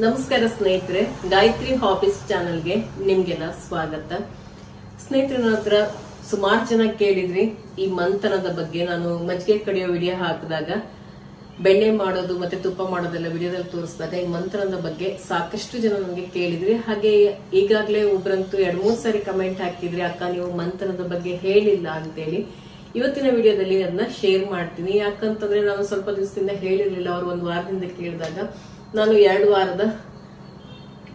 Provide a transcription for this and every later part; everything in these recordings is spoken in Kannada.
ನಮಸ್ಕಾರ ಸ್ನೇಹಿತರೆ, ಗಾಯತ್ರಿ ಹಾಬೀಸ್ ಚಾನೆಲ್ಗೆ ನಿಮ್ಗೆಲ್ಲ ಸ್ವಾಗತ. ಸ್ನೇಹಿತರೆ, ನನ್ನ ಹತ್ರ ಸುಮಾರು ಜನ ಕೇಳಿದ್ರಿ ಈ ಮಂಥನದ ಬಗ್ಗೆ. ನಾನು ಮಜ್ಜಿಗೆ ಕಡಿಯೋ ವಿಡಿಯೋ ಹಾಕಿದಾಗ ಬೆಣ್ಣೆ ಮಾಡೋದು ಮತ್ತೆ ತುಪ್ಪ ಮಾಡೋದೆಲ್ಲ ವಿಡಿಯೋದಲ್ಲಿ ತೋರಿಸಿದಾಗ ಈ ಮಂಥನದ ಬಗ್ಗೆ ಸಾಕಷ್ಟು ಜನ ನನಗೆ ಕೇಳಿದ್ರಿ. ಹಾಗೆ ಈಗಾಗಲೇ ಒಬ್ರಂತೂ 2-3 ಸಾರಿ ಕಮೆಂಟ್ ಹಾಕಿದ್ರಿ, ಅಕ್ಕ ನೀವು ಮಂಥನದ ಬಗ್ಗೆ ಹೇಳಿಲ್ಲ ಅಂತೇಳಿ. ಇವತ್ತಿನ ವಿಡಿಯೋದಲ್ಲಿ ಅದನ್ನ ಶೇರ್ ಮಾಡ್ತೀನಿ. ಯಾಕಂತಂದ್ರೆ ನಾನು ಸ್ವಲ್ಪ ದಿವಸದಿಂದ ಹೇಳಿರ್ಲಿಲ್ಲ. ಅವ್ರು 1 ವಾರದಿಂದ ಕೇಳಿದಾಗ ನಾನು 2 ವಾರದ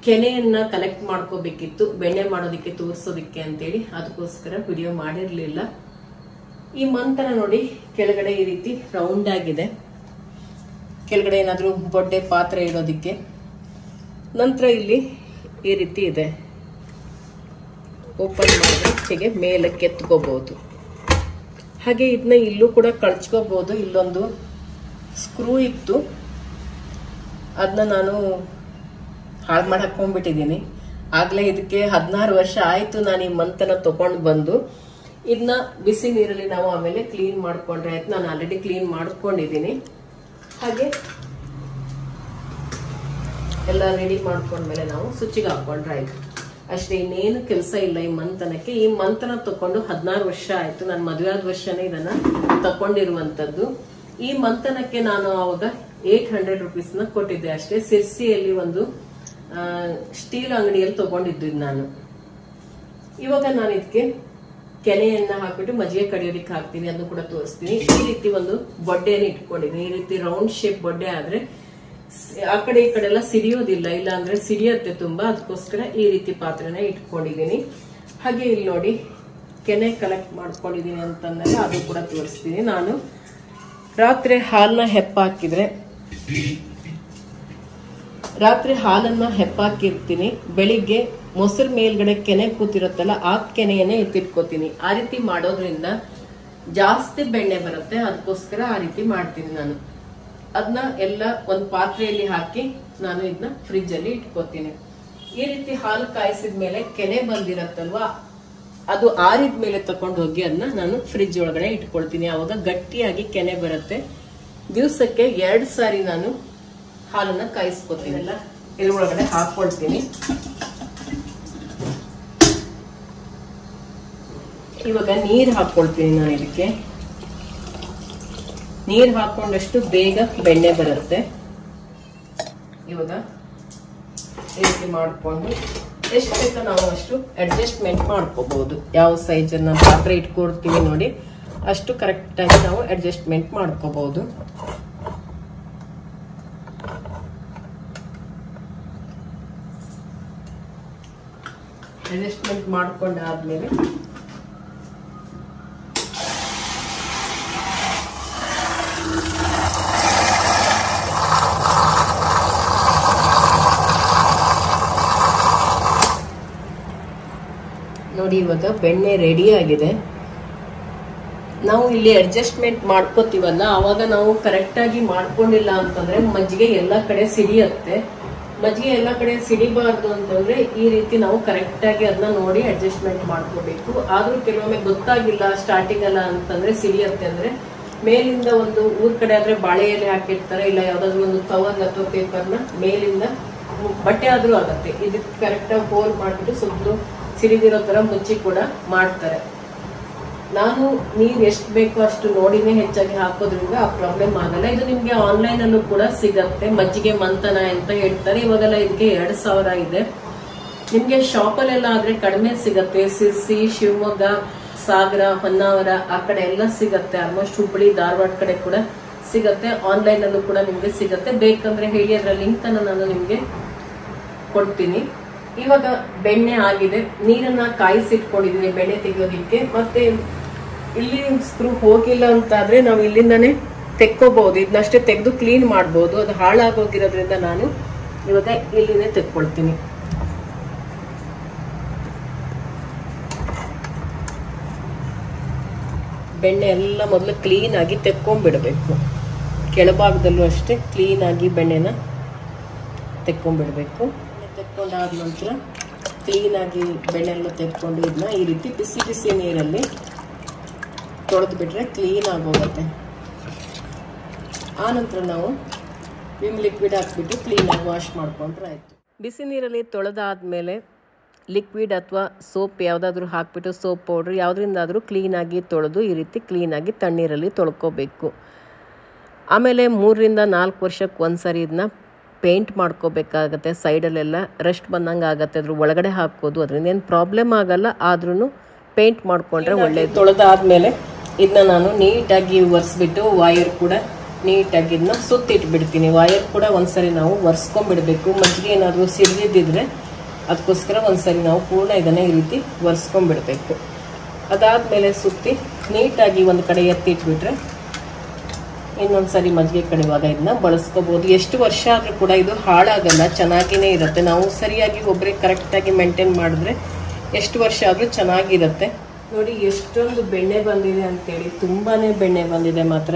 ಕೆನೆಯನ್ನ ಕಲೆಕ್ಟ್ ಮಾಡ್ಕೋಬೇಕಿತ್ತು ಬೆಣ್ಣೆ ಮಾಡೋದಿಕ್ಕೆ ತೋರಿಸೋದಿಕ್ಕೆ ಅಂತೇಳಿ, ಅದಕ್ಕೋಸ್ಕರ ವಿಡಿಯೋ ಮಾಡಿರ್ಲಿಲ್ಲ. ಈ ಮಂಥನ ನೋಡಿ, ಕೆಳಗಡೆ ಈ ರೀತಿ ರೌಂಡ್ ಆಗಿದೆ. ಕೆಳಗಡೆ ಏನಾದ್ರೂ ಬೊಡ್ಡೆ ಪಾತ್ರೆ ಇಡೋದಿಕ್ಕೆ. ನಂತರ ಇಲ್ಲಿ ಈ ರೀತಿ ಇದೆ, ಓಪನ್ ಮಾಡಿದ್ರೆ ಹೀಗೆ ಮೇಲಕ್ಕೆ ಎತ್ಕೋಬಹುದು. ಹಾಗೆ ಇದನ್ನ ಇಲ್ಲೂ ಕೂಡ ಕಳ್ಚ್ಕೋಬಹುದು. ಇಲ್ಲೊಂದು ಸ್ಕ್ರೂ ಇತ್ತು, ಅದನ್ನ ನಾನು ಹಾಳು ಮಾಡಿ ಹಾಕೊಂಡ್ಬಿಟ್ಟಿದ್ದೀನಿ. ಆಗ್ಲೇ ಇದಕ್ಕೆ 16 ವರ್ಷ ಆಯ್ತು ನಾನು ಈ ಮಂಥನ ತಗೊಂಡು ಬಂದು. ಇದನ್ನ ಬಿಸಿ ನೀರಲ್ಲಿ ನಾವು ಆಮೇಲೆ ಕ್ಲೀನ್ ಮಾಡ್ಕೊಂಡ್ರೆ ಆಯ್ತು. ನಾನು ಆಲ್ರೆಡಿ ಕ್ಲೀನ್ ಮಾಡ್ಕೊಂಡಿದ್ದೀನಿ. ಹಾಗೆ ಎಲ್ಲ ರೆಡಿ ಮಾಡ್ಕೊಂಡ್ಮೇಲೆ ನಾವು ಸ್ವಿಚ್ಗೆ ಹಾಕೊಂಡ್ರೆ ಆಯ್ತು ಅಷ್ಟೇ. ಇನ್ನೇನು ಕೆಲಸ ಇಲ್ಲ ಈ ಮಂಥನಕ್ಕೆ. ಈ ಮಂಥನ ತಕೊಂಡು 16 ವರ್ಷ ಆಯ್ತು. ನಾನು ಮದುವೆ ಆದ ವರ್ಷನೇ ಇದನ್ನ ತಕೊಂಡಿರುವಂತದ್ದು. ಈ ಮಂಥನಕ್ಕೆ ನಾನು ಅವಾಗ 800 rupees ಕೊಟ್ಟಿದ್ದೆ ಅಷ್ಟೇ. ಸಿರ್ಸಿಯಲ್ಲಿ ಒಂದು ಸ್ಟೀಲ್ ಅಂಗಡಿಯಲ್ಲಿ ತಗೊಂಡಿದ್ದು ನಾನು. ಇವಾಗ ನಾನು ಇದಕ್ಕೆ ಕೆನೆಯನ್ನ ಹಾಕ್ಬಿಟ್ಟು ಮಜ್ಜಿಗೆ ಕಡಿಯೋದಿಕ್ಕೆ ಹಾಕ್ತೀನಿ, ಅದನ್ನು ಕೂಡ ತೋರಿಸ್ತೀನಿ. ಈ ರೀತಿ ಒಂದು ಬೊಡ್ಡೆಯನ್ನು ಇಟ್ಕೊಂಡಿದ್ದೀನಿ. ಈ ರೀತಿ ರೌಂಡ್ ಶೇಪ್ ಬೊಡ್ಡೆ ಆದ್ರೆ ಆ ಕಡೆ ಈ ಕಡೆ ಎಲ್ಲ ಸಿಡಿಯೋದಿಲ್ಲ, ಇಲ್ಲ ಅಂದ್ರೆ ಸಿಡಿಯುತ್ತೆ ತುಂಬಾ. ಅದಕ್ಕೋಸ್ಕರ ಈ ರೀತಿ ಪಾತ್ರೆನ ಇಟ್ಕೊಂಡಿದ್ದೀನಿ. ಹಾಗೆ ಇಲ್ಲಿ ನೋಡಿ, ಕೆನೆ ಕಲೆಕ್ಟ್ ಮಾಡ್ಕೊಂಡಿದ್ದೀನಿ ಅಂತಂದಾಗ ಅದು ಕೂಡ ತೋರಿಸ್ತೀನಿ. ನಾನು ರಾತ್ರಿ ಹಾಲನ್ನ ಹೆಪ್ಪಾಕಿದ್ರೆ, ರಾತ್ರಿ ಹಾಲನ್ನ ಹೆಪ್ಪಾಕಿರ್ತೀನಿ, ಬೆಳಿಗ್ಗೆ ಮೊಸರು ಮೇಲ್ಗಡೆ ಕೆನೆ ಕೂತಿರುತ್ತಲ್ಲ ಆ ಕೆನೆಯನ್ನೇ ಎತ್ತಿಟ್ಕೋತೀನಿ. ಆ ರೀತಿ ಮಾಡೋದ್ರಿಂದ ಜಾಸ್ತಿ ಬೆಣ್ಣೆ ಬರುತ್ತೆ. ಅದಕ್ಕೋಸ್ಕರ ಆ ರೀತಿ ಮಾಡ್ತೀನಿ ನಾನು. ಅದನ್ನ ಎಲ್ಲ ಒಂದು ಪಾತ್ರೆಯಲ್ಲಿ ಹಾಕಿ ನಾನು ಇದನ್ನ ಫ್ರಿಜ್ ಅಲ್ಲಿ ಇಟ್ಕೋತೀನಿ. ಈ ರೀತಿ ಹಾಲು ಕಾಯಿಸಿದ ಮೇಲೆ ಕೆನೆ ಬಂದಿರತ್ತಲ್ವಾ, ಅದು ಆರಿದ ಮೇಲೆ ತಕೊಂಡು ಹೋಗಿ ಅದನ್ನ ನಾನು ಫ್ರಿಜ್ ಒಳಗಡೆ ಇಟ್ಕೊಳ್ತೀನಿ. ಅವಾಗ ಗಟ್ಟಿಯಾಗಿ ಕೆನೆ ಬರುತ್ತೆ. ದಿವಸಕ್ಕೆ 2 ಸಾರಿ ನಾನು ಹಾಲನ್ನ ಕಾಯಿಸ್ಕೊತೀನಿ. ಎಲ್ಲ ಇದ್ರೊಳಗಡೆ ಹಾಕೊಳ್ತೀನಿ. ಇವಾಗ ನೀರು ಹಾಕೊಳ್ತೀನಿ ನಾನು. ಇದಕ್ಕೆ ನೀರು ಹಾಕೊಂಡಷ್ಟು ಬೇಗ ಬೆಣ್ಣೆ ಬರುತ್ತೆ. ಇವಾಗ ಈ ರೀತಿ ಮಾಡ್ಕೊಂಡು ಎಷ್ಟು ಬೇಕೋ ನಾವು ಅಷ್ಟು ಅಡ್ಜಸ್ಟ್ಮೆಂಟ್ ಮಾಡ್ಕೋಬಹುದು. ಯಾವ ಸೈಜ್ ಅನ್ನ ಪಾತ್ರೆ ಇಟ್ಕೊಡ್ತೀವಿ ನೋಡಿ, ಅಷ್ಟು ಕರೆಕ್ಟ್ ಆಗಿ ನಾವು ಅಡ್ಜಸ್ಟ್ಮೆಂಟ್ ಮಾಡ್ಕೋಬಹುದು. ಅಡ್ಜಸ್ಟ್ಮೆಂಟ್ ಮಾಡ್ಕೊಂಡಾದ್ಮೇಲೆ ನೋಡಿ, ಇವಾಗ ಬೆಣ್ಣೆ ರೆಡಿ ಆಗಿದೆ. ನಾವು ಇಲ್ಲಿ ಅಡ್ಜಸ್ಟ್ಮೆಂಟ್ ಮಾಡ್ಕೋತೀವಲ್ಲ, ಅವಾಗ ನಾವು ಕರೆಕ್ಟ್ ಆಗಿ ಮಾಡ್ಕೊಂಡಿಲ್ಲ ಅಂತಂದ್ರೆ ಮಜ್ಜಿಗೆ ಎಲ್ಲ ಕಡೆ ಸಿಡಿಯುತ್ತೆ. ಮಜ್ಜಿಗೆ ಎಲ್ಲ ಕಡೆ ಸಿಡಿಬಾರ್ದು ಅಂತಂದ್ರೆ ಈ ರೀತಿ ನಾವು ಕರೆಕ್ಟ್ ಆಗಿ ಅದನ್ನ ನೋಡಿ ಅಡ್ಜಸ್ಟ್ಮೆಂಟ್ ಮಾಡ್ಕೋಬೇಕು. ಆದ್ರೂ ಕೆಲವೊಮ್ಮೆ ಗೊತ್ತಾಗಿಲ್ಲ ಸ್ಟಾರ್ಟಿಂಗ್ ಅಲ್ಲ ಅಂತಂದ್ರೆ ಸಿಡಿಯುತ್ತೆ ಅಂದ್ರೆ ಮೇಲಿಂದ ಒಂದು ಊರ್ ಕಡೆ ಆದ್ರೆ ಬಾಳೆ ಎಲೆ ಹಾಕಿರ್ತಾರೆ, ಇಲ್ಲ ಯಾವ್ದಾದ್ರು ಒಂದು ಕವರ್ ಅಥವಾ ಪೇಪರ್ನ ಮೇಲಿಂದ ಬಟ್ಟೆ ಆದ್ರೂ ಆಗತ್ತೆ. ಇದಕ್ಕೆ ಕರೆಕ್ಟ್ ಆಗಿ ಹೋಲ್ ಮಾಡ್ಬಿಟ್ಟು ಸ್ವಲ್ಪ ಸಿಡಿದಿರೋ ತರ ಮುಚ್ಚಿ ಕೂಡ ಮಾಡ್ತಾರೆ. ನಾನು ನೀರು ಎಷ್ಟು ಬೇಕೋ ಅಷ್ಟು ನೋಡಿನೇ ಹೆಚ್ಚಾಗಿ ಹಾಕೋದ್ರಿಂದ ಆ ಪ್ರಾಬ್ಲಮ್ ಆಗಲ್ಲ. ಇದು ನಿಮ್ಗೆ ಆನ್ಲೈನ್ ಅಲ್ಲೂ ಕೂಡ ಸಿಗತ್ತೆ. ಮಜ್ಜಿಗೆ ಮಂಥನ ಅಂತ ಹೇಳ್ತಾರೆ. ಇವಾಗೆಲ್ಲ ಇದಕ್ಕೆ 2000 ಇದೆ. ನಿಮ್ಗೆ ಶಾಪಲ್ಲೆಲ್ಲ ಆದ್ರೆ ಕಡಿಮೆ ಸಿಗತ್ತೆ. ಸಿರ್ಸಿ, ಶಿವಮೊಗ್ಗ, ಸಾಗರ, ಹೊನ್ನಾವರ ಆ ಕಡೆ ಎಲ್ಲ ಸಿಗತ್ತೆ. ಆಲ್ಮೋಸ್ಟ್ ಹುಬ್ಬಳ್ಳಿ, ಧಾರವಾಡ ಕಡೆ ಕೂಡ ಸಿಗತ್ತೆ. ಆನ್ಲೈನ್ ಅಲ್ಲೂ ಕೂಡ ನಿಮ್ಗೆ ಸಿಗತ್ತೆ. ಬೇಕಂದ್ರೆ ಹೇಳಿ, ಅದರ ಲಿಂಕ್ ಅನ್ನ ನಾನು ನಿಮ್ಗೆ ಕೊಡ್ತೀನಿ. ಇವಾಗ ಬೆಣ್ಣೆ ಆಗಿದೆ. ನೀರನ್ನ ಕಾಯಿಸಿಟ್ಕೊಂಡಿದೀನಿ ಬೆಣ್ಣೆ ತೆಗೆಯೋದಿಕ್ಕೆ. ಮತ್ತೆ ಇಲ್ಲಿ ಸ್ಕ್ರೂ ಹೋಗಿಲ್ಲ ಅಂತಾದ್ರೆ ನಾವು ಇಲ್ಲಿಂದಾನೆ ತೆಕ್ಕೋಬಹುದು. ಇದನ್ನಷ್ಟೇ ತೆಗೆದು ಕ್ಲೀನ್ ಮಾಡಬಹುದು. ಅದು ಹಾಳಾಗೋಗಿರೋದ್ರಿಂದ ನಾನು ಇವಾಗ ಇಲ್ಲಿನೇ ತೆಕ್ಕೊಳ್ತೀನಿ. ಬೆಣ್ಣೆ ಎಲ್ಲ ಮೊದಲು ಕ್ಲೀನ್ ಆಗಿ ತೆಕ್ಕೊಂಡ್ಬಿಡ್ಬೇಕು. ಕೆಳಭಾಗದಲ್ಲೂ ಅಷ್ಟೇ ಕ್ಲೀನ್ ಆಗಿ ಬೆಣ್ಣೆನ ತೆಕ್ಕೊಂಡ್ಬಿಡ್ಬೇಕು. ತೆಕ್ಕೊಂಡಾದ ನಂತರ ಕ್ಲೀನ್ ಆಗಿ ಬೆಣ್ಣೆ ಎಲ್ಲ ತೆಕ್ಕೊಂಡು ಇದನ್ನ ಈ ರೀತಿ ಬಿಸಿ ಬಿಸಿ ನೀರಲ್ಲಿ ತೊಳೆದು ಬಿಟ್ರೆ ಕ್ಲೀನ್ ಆಗೋಗುತ್ತೆ. ಆನಂತರ ನಾವು ವಿಮ್ ಲಿಕ್ವಿಡ್ ಹಾಕ್ಬಿಟ್ಟು ಕ್ಲೀನಾಗಿ ವಾಶ್ ಮಾಡ್ಕೊಂಡ್ರೆ ಆಯಿತು. ಬಿಸಿ ನೀರಲ್ಲಿ ತೊಳೆದಾದ್ಮೇಲೆ ಲಿಕ್ವಿಡ್ ಅಥವಾ ಸೋಪ್ ಯಾವುದಾದ್ರೂ ಹಾಕಿಬಿಟ್ಟು ಸೋಪ್ ಪೌಡ್ರ್ ಯಾವುದರಿಂದಾದರೂ ಕ್ಲೀನಾಗಿ ತೊಳೆದು ಈ ರೀತಿ ಕ್ಲೀನಾಗಿ ತಣ್ಣೀರಲ್ಲಿ ತೊಳ್ಕೊಬೇಕು. ಆಮೇಲೆ 3 ರಿಂದ 4 ವರ್ಷಕ್ಕೆ ಒಂದು ಸರಿ ಇದನ್ನ ಪೇಂಟ್ ಮಾಡ್ಕೋಬೇಕಾಗತ್ತೆ. ಸೈಡಲ್ಲೆಲ್ಲ ರಸ್ಟ್ ಬಂದಂಗೆ ಆಗುತ್ತೆ. ಅದ್ರ ಒಳಗಡೆ ಹಾಕೋದು ಅದರಿಂದ ಏನು ಪ್ರಾಬ್ಲಮ್ ಆಗಲ್ಲ, ಆದ್ರೂ ಪೇಂಟ್ ಮಾಡಿಕೊಂಡ್ರೆ ಒಳ್ಳೆಯದು. ತೊಳೆದಾದ್ಮೇಲೆ ಇದನ್ನ ನಾನು ನೀಟಾಗಿ ಒರೆಸ್ಬಿಟ್ಟು ವಾಯರ್ ಕೂಡ ನೀಟಾಗಿ ಇದನ್ನ ಸುತ್ತಿಟ್ಬಿಡ್ತೀನಿ. ವಾಯರ್ ಕೂಡ ಒಂದ್ಸರಿ ನಾವು ಒರೆಸ್ಕೊಂಡ್ಬಿಡ್ಬೇಕು. ಮಜ್ಜಿಗೆ ಏನಾದರೂ ಸಿಡಿದಿದ್ದರೆ ಅದಕ್ಕೋಸ್ಕರ ಒಂದ್ಸರಿ ನಾವು ಪೂರ್ಣ ಇದನ್ನು ಈ ರೀತಿ ಒರೆಸ್ಕೊಂಡ್ಬಿಡ್ಬೇಕು. ಅದಾದಮೇಲೆ ಸುತ್ತಿ ನೀಟಾಗಿ ಒಂದು ಕಡೆ ಎತ್ತಿಟ್ಬಿಟ್ರೆ ಇನ್ನೊಂದು ಸರಿ ಮಜ್ಜಿಗೆ ಕಡಿಯುವಾಗ ಇದನ್ನ ಬಳಸ್ಕೋಬೋದು. ಎಷ್ಟು ವರ್ಷ ಆದರೂ ಕೂಡ ಇದು ಹಾಳಾಗಲ್ಲ, ಚೆನ್ನಾಗಿಯೇ ಇರುತ್ತೆ. ನಾವು ಸರಿಯಾಗಿ ಒಬ್ಬರೇ ಕರೆಕ್ಟಾಗಿ ಮೇಂಟೈನ್ ಮಾಡಿದ್ರೆ ಎಷ್ಟು ವರ್ಷ ಆದರೂ ಚೆನ್ನಾಗಿರುತ್ತೆ. ನೋಡಿ ಎಷ್ಟೊಂದು ಬೆಣ್ಣೆ ಬಂದಿದೆ ಅಂತೇಳಿ, ತುಂಬಾ ಬೆಣ್ಣೆ ಬಂದಿದೆ. ಮಾತ್ರ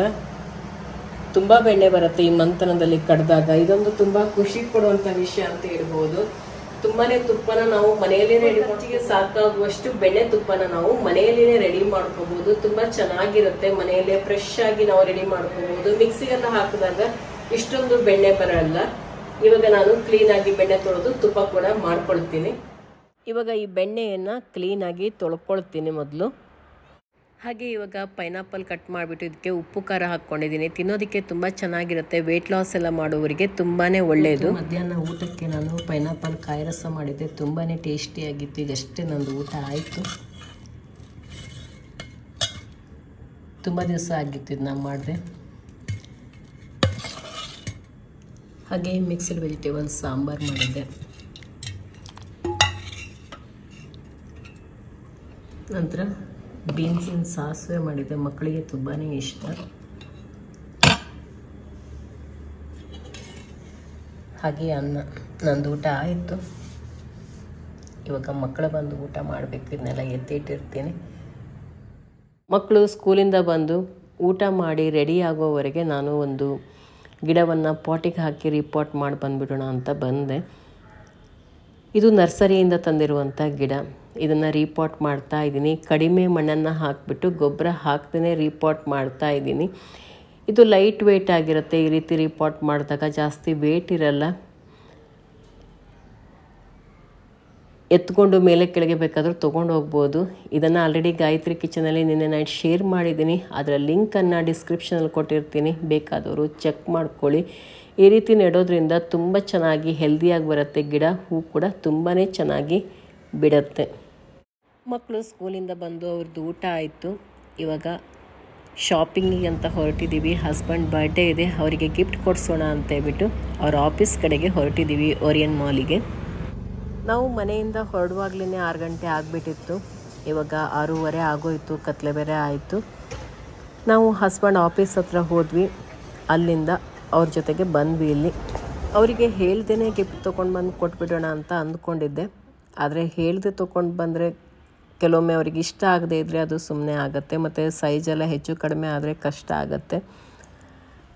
ತುಂಬ ಬೆಣ್ಣೆ ಬರುತ್ತೆ ಈ ಮಂಥನದಲ್ಲಿ ಕಡ್ದಾಗ. ಇದೊಂದು ತುಂಬ ಖುಷಿ ಕೊಡುವಂಥ ವಿಷಯ ಅಂತ ಹೇಳ್ಬೋದು. ತುಂಬಾನೇ ತುಪ್ಪನ ನಾವು ಮನೆಯಲ್ಲೇ ರೆಡಿ ಮಾಡ್ತೀವಿ. ಸಾಕಾಗುವಷ್ಟು ಬೆಣ್ಣೆ ತುಪ್ಪನ ನಾವು ಮನೆಯಲ್ಲೇ ರೆಡಿ ಮಾಡ್ಕೋಬಹುದು. ತುಂಬಾ ಚೆನ್ನಾಗಿರುತ್ತೆ. ಮನೆಯಲ್ಲೇ ಫ್ರೆಶ್ ಆಗಿ ನಾವು ರೆಡಿ ಮಾಡ್ಕೋಬಹುದು. ಮಿಕ್ಸಿಗೆಲ್ಲ ಹಾಕಿದಾಗ ಇಷ್ಟೊಂದು ಬೆಣ್ಣೆ ಬರಲ್ಲ. ಇವಾಗ ನಾನು ಕ್ಲೀನ್ ಆಗಿ ಬೆಣ್ಣೆ ತೊಳೆದು ತುಪ್ಪ ಕೂಡ ಮಾಡ್ಕೊಳ್ತೀನಿ. ಇವಾಗ ಈ ಬೆಣ್ಣೆಯನ್ನ ಕ್ಲೀನ್ ಆಗಿ ತೊಳ್ಕೊಳ್ತೀನಿ ಮೊದಲು. ಹಾಗೆ ಇವಾಗ ಪೈನಾಪಲ್ ಕಟ್ ಮಾಡಿಬಿಟ್ಟು ಇದಕ್ಕೆ ಉಪ್ಪು ಖಾರ ಹಾಕ್ಕೊಂಡಿದ್ದೀನಿ. ತಿನ್ನೋದಕ್ಕೆ ತುಂಬ ಚೆನ್ನಾಗಿರುತ್ತೆ. ವೆಯ್ಟ್ ಲಾಸ್ ಎಲ್ಲ ಮಾಡುವವರಿಗೆ ತುಂಬಾ ಒಳ್ಳೆಯದು. ಮಧ್ಯಾಹ್ನ ಊಟಕ್ಕೆ ನಾನು ಪೈನಾಪಲ್ ಕಾಯಿ ರಸ ಮಾಡಿದ್ದೆ, ತುಂಬಾ ಟೇಸ್ಟಿಯಾಗಿತ್ತು. ಈಗಷ್ಟೇ ನಂದು ಊಟ ಆಯಿತು. ತುಂಬ ದಿವಸ ಆಗಿತ್ತು ಇದು ನಾನು ಮಾಡಿದೆ. ಹಾಗೆ ಮಿಕ್ಸ್ಡ್ ವೆಜಿಟೇಬಲ್ ಸಾಂಬಾರು ಮಾಡಿದ್ದೆ. ನಂತರ ಬೀನ್ಸಿನ ಸಾಸಿವೆ ಮಾಡಿದ್ದೆ, ಮಕ್ಕಳಿಗೆ ತುಂಬಾ ಇಷ್ಟ. ಹಾಗೆ ಅನ್ನ. ನಂದು ಊಟ ಆಯಿತು. ಇವಾಗ ಮಕ್ಕಳು ಬಂದು ಊಟ ಮಾಡಬೇಕು. ಇದನ್ನೆಲ್ಲ ಎತ್ತಿಟ್ಟಿರ್ತೀನಿ. ಮಕ್ಕಳು ಸ್ಕೂಲಿಂದ ಬಂದು ಊಟ ಮಾಡಿ ರೆಡಿ ಆಗೋವರೆಗೆ ನಾನು ಒಂದು ಗಿಡವನ್ನು ಪಾಟಿಗೆ ಹಾಕಿ ರೀಪಾಟ್ ಮಾಡಿ ಬಂದುಬಿಡೋಣ ಅಂತ ಬಂದೆ. ಇದು ನರ್ಸರಿಯಿಂದ ತಂದಿರುವಂಥ ಗಿಡ. ಇದನ್ನು ರೀಪಾಟ್ ಮಾಡ್ತಾ ಇದ್ದೀನಿ. ಕಡಿಮೆ ಮಣ್ಣನ್ನು ಹಾಕಿಬಿಟ್ಟು ಗೊಬ್ಬರ ಹಾಕ್ದೇ ರೀಪಾಟ್ ಮಾಡ್ತಾ ಇದ್ದೀನಿ. ಇದು ಲೈಟ್ ವೇಟ್ ಆಗಿರುತ್ತೆ. ಈ ರೀತಿ ರೀಪಾಟ್ ಮಾಡಿದಾಗ ಜಾಸ್ತಿ ವೇಟ್ ಇರಲ್ಲ. ಎತ್ಕೊಂಡು ಮೇಲೆ ಕೆಳಗೆ ಬೇಕಾದರೂ ತೊಗೊಂಡು ಹೋಗ್ಬೋದು. ಇದನ್ನು ಆಲ್ರೆಡಿ ಗಾಯತ್ರಿ ಕಿಚನಲ್ಲಿ ನಿನ್ನೆ ನೈಟ್ ಶೇರ್ ಮಾಡಿದ್ದೀನಿ. ಅದರ ಲಿಂಕನ್ನು ಡಿಸ್ಕ್ರಿಪ್ಷನಲ್ಲಿ ಕೊಟ್ಟಿರ್ತೀನಿ, ಬೇಕಾದವರು ಚೆಕ್ ಮಾಡ್ಕೊಳ್ಳಿ. ಈ ರೀತಿ ನೆಡೋದ್ರಿಂದ ತುಂಬ ಚೆನ್ನಾಗಿ ಹೆಲ್ದಿಯಾಗಿ ಬರುತ್ತೆ ಗಿಡ. ಹೂ ಕೂಡ ತುಂಬಾ ಚೆನ್ನಾಗಿ ಬಿಡುತ್ತೆ. ಮಕ್ಕಳು ಸ್ಕೂಲಿಂದ ಬಂದು ಅವ್ರದ್ದು ಊಟ ಆಯಿತು. ಇವಾಗ ಶಾಪಿಂಗಿಗೆ ಅಂತ ಹೊರಟಿದ್ದೀವಿ. ಹಸ್ಬೆಂಡ್ ಬರ್ಡೇ ಇದೆ, ಅವರಿಗೆ ಗಿಫ್ಟ್ ಕೊಡಿಸೋಣ ಅಂತ ಹೇಳ್ಬಿಟ್ಟು ಅವ್ರ ಆಫೀಸ್ ಕಡೆಗೆ ಹೊರಟಿದ್ದೀವಿ, ಓರಿಯನ್ ಮಾಲಿಗೆ. ನಾವು ಮನೆಯಿಂದ ಹೊರಡುವಾಗಲೇ 6 ಗಂಟೆ ಆಗಿಬಿಟ್ಟಿತ್ತು. ಇವಾಗ 6:30 ಆಗೋಯಿತು. ಕತ್ಲೆ ಬೇರೆ ಆಯಿತು. ನಾವು ಹಸ್ಬೆಂಡ್ ಆಫೀಸ್ ಹತ್ರ ಹೋದ್ವಿ. ಅಲ್ಲಿಂದ ಅವ್ರ ಜೊತೆಗೆ ಬಂದ್ವಿ. ಇಲ್ಲಿ ಅವರಿಗೆ ಹೇಳ್ದೇ ಗಿಫ್ಟ್ ತೊಗೊಂಡು ಬಂದು ಕೊಟ್ಬಿಡೋಣ ಅಂತ ಅಂದ್ಕೊಂಡಿದ್ದೆ. ಆದರೆ ಹೇಳ್ದೆ ತೊಗೊಂಡು ಬಂದರೆ ಕೆಲವೊಮ್ಮೆ ಅವ್ರಿಗೆ ಇಷ್ಟ ಆಗದೆ ಇದ್ದರೆ ಅದು ಸುಮ್ಮನೆ ಆಗುತ್ತೆ. ಮತ್ತು ಸೈಜೆಲ್ಲ ಹೆಚ್ಚು ಕಡಿಮೆ ಆದರೆ ಕಷ್ಟ ಆಗುತ್ತೆ.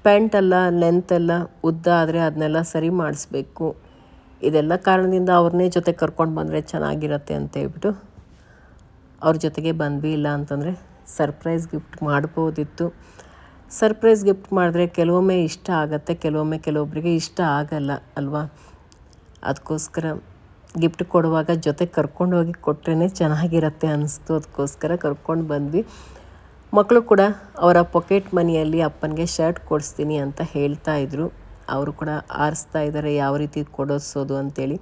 ಪ್ಯಾಂಟೆಲ್ಲ ಲೆಂತೆಲ್ಲ ಉದ್ದ ಆದರೆ ಅದನ್ನೆಲ್ಲ ಸರಿ ಮಾಡಿಸ್ಬೇಕು. ಇದೆಲ್ಲ ಕಾರಣದಿಂದ ಅವ್ರನ್ನೇ ಜೊತೆ ಕರ್ಕೊಂಡು ಬಂದರೆ ಚೆನ್ನಾಗಿರುತ್ತೆ ಅಂತ ಹೇಳ್ಬಿಟ್ಟು ಅವ್ರ ಜೊತೆಗೆ ಬಂದ್ವಿ. ಇಲ್ಲ ಅಂತಂದರೆ ಸರ್ಪ್ರೈಸ್ ಗಿಫ್ಟ್ ಮಾಡ್ಬೋದಿತ್ತು. ಸರ್ಪ್ರೈಸ್ ಗಿಫ್ಟ್ ಮಾಡಿದ್ರೆ ಕೆಲವೊಮ್ಮೆ ಇಷ್ಟ ಆಗುತ್ತೆ, ಕೆಲವೊಮ್ಮೆ ಕೆಲವೊಬ್ಬರಿಗೆ ಇಷ್ಟ ಆಗಲ್ಲ ಅಲ್ವಾ. ಅದಕ್ಕೋಸ್ಕರ ಗಿಫ್ಟ್ ಕೊಡುವಾಗ ಜೊತೆ ಕರ್ಕೊಂಡೋಗಿ ಕೊಟ್ರೇ ಚೆನ್ನಾಗಿರುತ್ತೆ ಅನ್ನಿಸ್ತು. ಅದಕ್ಕೋಸ್ಕರ ಕರ್ಕೊಂಡು ಬಂದ್ವಿ. ಮಕ್ಕಳು ಕೂಡ ಅವರ ಪಾಕೆಟ್ ಮನಿಯಲ್ಲಿ ಅಪ್ಪನಿಗೆ ಶರ್ಟ್ ಕೊಡಿಸ್ತೀನಿ ಅಂತ ಹೇಳ್ತಾಯಿದ್ರು. ಅವರು ಕೂಡ ಆರಿಸ್ತಾ ಇದ್ದಾರೆ ಯಾವ ರೀತಿ ಕೊಡಿಸೋದು ಅಂಥೇಳಿ.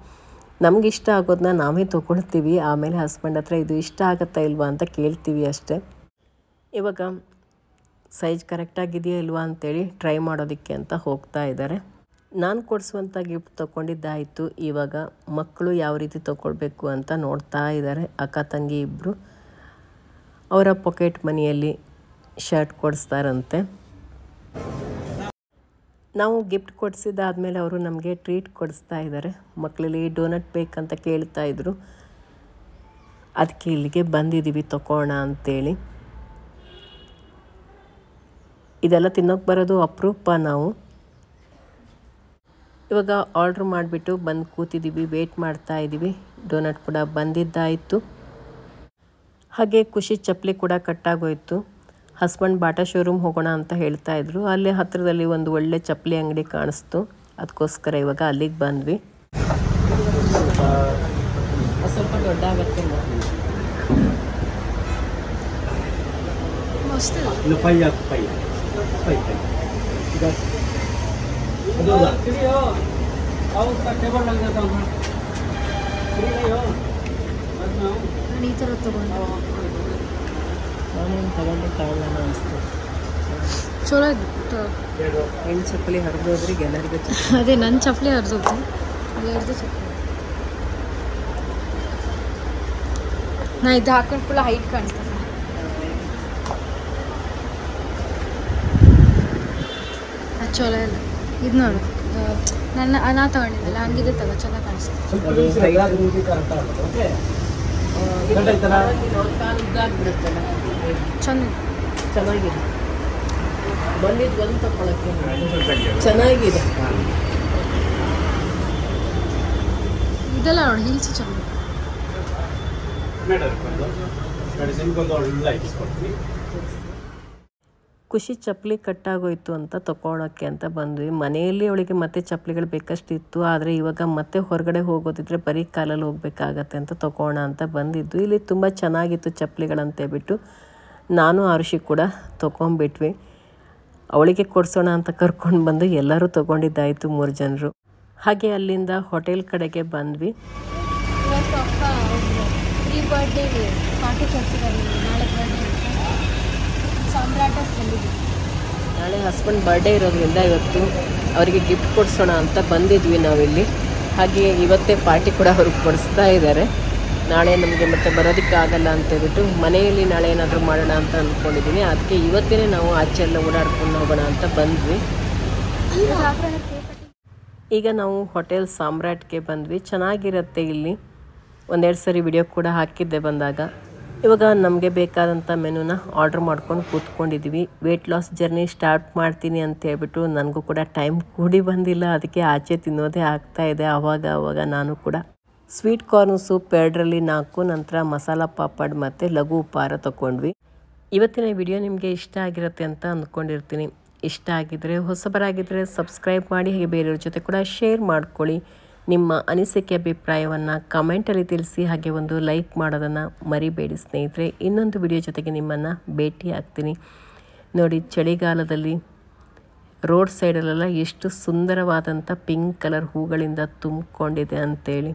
ನಮಗಿಷ್ಟ ಆಗೋದನ್ನ ನಾವೇ ತೊಗೊಳ್ತೀವಿ. ಆಮೇಲೆ ಹಸ್ಬೆಂಡ್ ಹತ್ರ ಇದು ಇಷ್ಟ ಆಗುತ್ತಾ ಇಲ್ವಾ ಅಂತ ಕೇಳ್ತೀವಿ ಅಷ್ಟೇ. ಇವಾಗ ಸೈಜ್ ಕರೆಕ್ಟಾಗಿದೆಯಾ ಇಲ್ವಾ ಅಂಥೇಳಿ ಟ್ರೈ ಮಾಡೋದಕ್ಕೆ ಅಂತ ಹೋಗ್ತಾ ಇದ್ದಾರೆ. ನಾನು ಕೊಡಿಸುವಂಥ ಗಿಫ್ಟ್ ತೊಗೊಂಡಿದ್ದಾಯಿತು. ಇವಾಗ ಮಕ್ಕಳು ಯಾವ ರೀತಿ ತೊಗೊಳ್ಬೇಕು ಅಂತ ನೋಡ್ತಾ ಇದ್ದಾರೆ. ಅಕ್ಕ ತಂಗಿ ಇಬ್ಬರು ಅವರ ಪಾಕೆಟ್ ಮನಿಯಲ್ಲಿ ಶರ್ಟ್ ಕೊಡಿಸ್ತಾರಂತೆ. ನಾವು ಗಿಫ್ಟ್ ಕೊಡಿಸಿದ್ದಾದಮೇಲೆ ಅವರು ನಮಗೆ ಟ್ರೀಟ್ ಕೊಡಿಸ್ತಾ ಇದ್ದಾರೆ. ಮಕ್ಕಳಲ್ಲಿ ಡೋನಟ್ ಬೇಕಂತ ಕೇಳ್ತಾ ಇದ್ರು. ಅದಕ್ಕೆ ಇಲ್ಲಿಗೆ ಬಂದಿದ್ದೀವಿ ತೊಗೊಳ್ಳೋಣ ಅಂತೇಳಿ. ಇದೆಲ್ಲ ತಿನ್ನೋಕೆ ಬರೋದು ಅಪರೂಪ. ನಾವು ಇವಾಗ ಆರ್ಡ್ರ್ ಮಾಡಿಬಿಟ್ಟು ಬಂದು ಕೂತಿದ್ದೀವಿ, ವೇಟ್ ಮಾಡ್ತಾ ಇದ್ದೀವಿ. ಡೋನಟ್ ಕೂಡ ಬಂದಿದ್ದಾಯಿತು. ಹಾಗೆ ಖುಷಿ ಚಪ್ಪಲಿ ಕೂಡ ಕಟ್ಟಾಗೋಯಿತು. ಹಸ್ಬೆಂಡ್ ಬಾಟಾ ಶೋರೂಮ್ ಹೋಗೋಣ ಅಂತ ಹೇಳ್ತಾ ಇದ್ರು. ಅಲ್ಲಿ ಹತ್ತಿರದಲ್ಲಿ ಒಂದು ಒಳ್ಳೆ ಚಪ್ಪಲಿ ಅಂಗಡಿ ಕಾಣಿಸ್ತು, ಅದಕ್ಕೋಸ್ಕರ ಇವಾಗ ಅಲ್ಲಿಗೆ ಬಂದ್ವಿ. ಸ್ವಲ್ಪ ದೊಡ್ಡ ಆಗತ್ತೆ ಈ ಥರ ತಗೊಂಡು ನಾನೇನು ತಗೊಂಡು ತಗೊಳ್ಳೋಣ ಅನಿಸ್ತು. ಚಲೋ ಹೆಣ್ಣು ಚಪ್ಪಲಿ ಹರಿದೋದ್ರಿಗೆ ಎಲ್ಲರಿಗೂ ಅದೇ ನನ್ನ ಚಪ್ಪಲಿ ಹರಿದೋಗ್ತು, ಎಲ್ಲರದ್ದು ಚಪ್ಪಲಿ. ನಾ ಇದು ಹಾಕೊಂಡು ಫುಲ್ ಹೈಟ್ ಕಾಣಿಸ್ತದೆ. ಅದು ಚಲೋ ಇಲ್ಲ. ಇದು ನೋಡು, ನಾ ತಗೊಂಡಿದ್ದಲ್ಲ ಹಂಗಿದೆ ತಗೋ, ಚಲೋ ಕಾಣಿಸ್ತದೆ. ಚೆನ್ನಾಗಿದೆ. ಬಂದಿದ್ದು ಒಂದು ತಗೊಳಕ್ಕೆ ಚೆನ್ನಾಗಿದೆ. ಇದೆಲ್ಲ ನೋಡಿ ಹಿಲ್ಸ್ ಚೆನ್ನಾಗಿ. ಖುಷಿ ಚಪ್ಪಲಿ ಕಟ್ಟಾಗೋಯ್ತು ಅಂತ ತಗೊಳಕ್ಕೆ ಅಂತ ಬಂದ್ವಿ. ಮನೆಯಲ್ಲಿ ಅವಳಿಗೆ ಮತ್ತೆ ಚಪ್ಪಲಿಗಳು ಬೇಕಷ್ಟಿತ್ತು, ಆದರೆ ಇವಾಗ ಮತ್ತೆ ಹೊರಗಡೆ ಹೋಗೋದಿದ್ರೆ ಬರೀ ಕಾಲಲ್ಲಿ ಹೋಗ್ಬೇಕಾಗತ್ತೆ ಅಂತ ತಗೋಣ ಅಂತ ಬಂದಿದ್ದು. ಇಲ್ಲಿ ತುಂಬ ಚೆನ್ನಾಗಿತ್ತು ಚಪ್ಪಲಿಗಳಂತ ಬಿಟ್ಟು ನಾನು ಆರುಷಿ ಕೂಡ ತೊಗೊಂಡ್ಬಿಟ್ವಿ. ಅವಳಿಗೆ ಕೊಡಿಸೋಣ ಅಂತ ಕರ್ಕೊಂಡು ಬಂದು ಎಲ್ಲರೂ ತೊಗೊಂಡಿದ್ದಾಯಿತು 3 ಜನರು. ಹಾಗೆ ಅಲ್ಲಿಂದ ಹೋಟೆಲ್ ಕಡೆಗೆ ಬಂದ್ವಿ. ಇವತ್ತು ಅಕ್ಕ ಪ್ರೀ ಬರ್ಡೇ ಪಾರ್ಟಿ ಕೊಡ್ತಿದ್ದಾರೆ. ನಾಳೆ ಬರ್ಡೇ ಸಾಮ್ರಾಟ ಬಂದಿದ್ವಿ. ನಾಳೆ ಹಸ್ಬೆಂಡ್ ಬರ್ಡೇ ಇರೋದ್ರಿಂದ ಇವತ್ತು ಅವರಿಗೆ ಗಿಫ್ಟ್ ಕೊಡಿಸೋಣ ಅಂತ ಬಂದಿದ್ವಿ ನಾವಿಲ್ಲಿ. ಹಾಗೆ ಇವತ್ತೇ ಪಾರ್ಟಿ ಕೂಡ ಅವ್ರಿಗೆ ಕೊಡಿಸ್ತಾ ಇದ್ದಾರೆ. ನಾಳೆ ನಮಗೆ ಮತ್ತೆ ಬರೋದಕ್ಕಾಗಲ್ಲ ಅಂತೇಳ್ಬಿಟ್ಟು ಮನೆಯಲ್ಲಿ ನಾಳೆ ಏನಾದರೂ ಮಾಡೋಣ ಅಂತ ಅಂದ್ಕೊಂಡಿದ್ದೀನಿ. ಅದಕ್ಕೆ ಇವತ್ತೇ ನಾವು ಆಚೆ ಎಲ್ಲ ಓಡಾಡ್ಕೊಂಡು ಹೋಗೋಣ ಅಂತ ಬಂದ್ವಿ. ಈಗ ನಾವು ಹೋಟೆಲ್ ಸಾಮ್ರಾಟ್ಗೆ ಬಂದ್ವಿ. ಚೆನ್ನಾಗಿರುತ್ತೆ ಇಲ್ಲಿ. ಒಂದೆರಡು ಸರಿ ವಿಡಿಯೋ ಕೂಡ ಹಾಕಿದ್ದೆ ಬಂದಾಗ. ಇವಾಗ ನಮಗೆ ಬೇಕಾದಂಥ ಮೆನುನ ಆರ್ಡ್ರ್ ಮಾಡ್ಕೊಂಡು ಕೂತ್ಕೊಂಡಿದ್ದೀವಿ. ವೆಯ್ಟ್ ಲಾಸ್ ಜರ್ನಿ ಸ್ಟಾರ್ಟ್ ಮಾಡ್ತೀನಿ ಅಂತ ಹೇಳ್ಬಿಟ್ಟು ನನಗೂ ಕೂಡ ಟೈಮ್ ಕೂಡಿ ಬಂದಿಲ್ಲ, ಅದಕ್ಕೆ ಆಚೆ ತಿನ್ನೋದೇ ಆಗ್ತಾಯಿದೆ. ಆವಾಗ ನಾನು ಕೂಡ ಸ್ವೀಟ್ ಕಾರ್ನ್ ಸೂಪ್ 2ರಲ್ಲಿ 4, ನಂತರ ಮಸಾಲ ಪಾಪಡ್ ಮತ್ತು ಲಘು ಉಪಹಾರ ತೊಗೊಂಡ್ವಿ. ಇವತ್ತಿನ ವಿಡಿಯೋ ನಿಮಗೆ ಇಷ್ಟ ಆಗಿರುತ್ತೆ ಅಂತ ಅಂದ್ಕೊಂಡಿರ್ತೀನಿ. ಇಷ್ಟ ಆಗಿದ್ದರೆ ಹೊಸಬರಾಗಿದ್ದರೆ ಸಬ್ಸ್ಕ್ರೈಬ್ ಮಾಡಿ, ಹಾಗೆ ಬೇರೆಯವ್ರ ಜೊತೆ ಕೂಡ ಶೇರ್ ಮಾಡ್ಕೊಳ್ಳಿ. ನಿಮ್ಮ ಅನಿಸಿಕೆ ಅಭಿಪ್ರಾಯವನ್ನು ಕಮೆಂಟಲ್ಲಿ ತಿಳಿಸಿ, ಹಾಗೆ ಒಂದು ಲೈಕ್ ಮಾಡೋದನ್ನು ಮರಿಬೇಡಿ ಸ್ನೇಹಿತರೆ. ಇನ್ನೊಂದು ವಿಡಿಯೋ ಜೊತೆಗೆ ನಿಮ್ಮನ್ನು ಭೇಟಿ ಆಗ್ತೀನಿ. ನೋಡಿ, ಚಳಿಗಾಲದಲ್ಲಿ ರೋಡ್ ಸೈಡಲ್ಲೆಲ್ಲ ಎಷ್ಟು ಸುಂದರವಾದಂಥ ಪಿಂಕ್ ಕಲರ್ ಹೂಗಳಿಂದ ತುಂಬಿಕೊಂಡಿದೆ ಅಂತೇಳಿ.